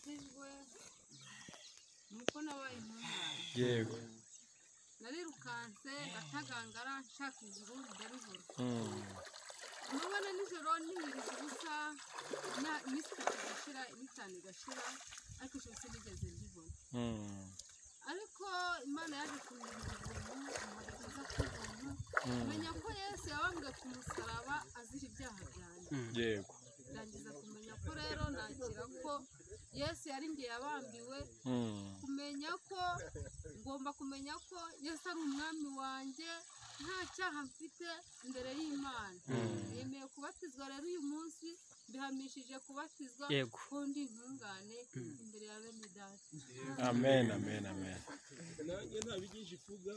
nabatijwe nuko nabaye intungane yego narirukanse ngatagangara nshaka ijuru ndaribura amabona nijoro nibiriza ubusa iminsi itatu igashira n'itanu igashira ariko ijoro sinigeze ndibona ariko imana yaje kunyereza ubuntu imuhereza k'ubuntu menya ko yesu yabambwe ku musaraba azira ibyaha byanjye yego ndangiza kumenya ko rero nakira ko yesu yari njye yabambiwe kumenya ko ngomba kumenya ko yesu ari umwami wanjye nta cyaha mfite imbere y'Imana yemeye kubatizwa rero uyu munsi mbihamishije kubatizwa ko ndi intungane imbere ya bene data amen amen amen nanjye ntabigisha ivuga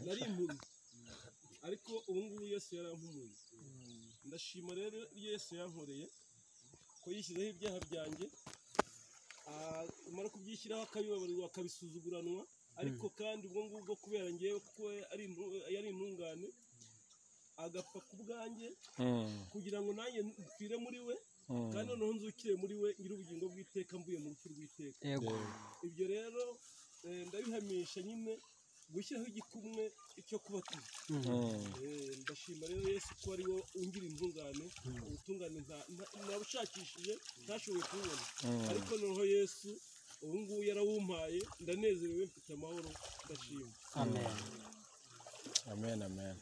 nari impumyi ariko ubu ngubu Yesu yarampumuye ndashima rero Yesu yankoreye ko yishyizeho ibyaha byanjye amara kubyishyiraho akabibabarirwa akabisuzuguranwa ariko kandi ubwo ngubwo kubera ngewe kuko yari intungane agapfa ku bwanjye kugira ngo nanjye mpfire muri we kandi noneho nzukire muri we ngire ubugingo bw'iteka mvuye mu rupfu rw'iteka ibyo rero ndabihamisha nyine gushyiraho igikumwe cyo kubatiza ndashima rero Yesu ko ari wo ungira intungane ubutungane nabushakishije ntashoboye kububona ariko noneho Yesu ubu ngubu yarawumpaye ndanezerewe mfite amahoro ndashima amen amen amen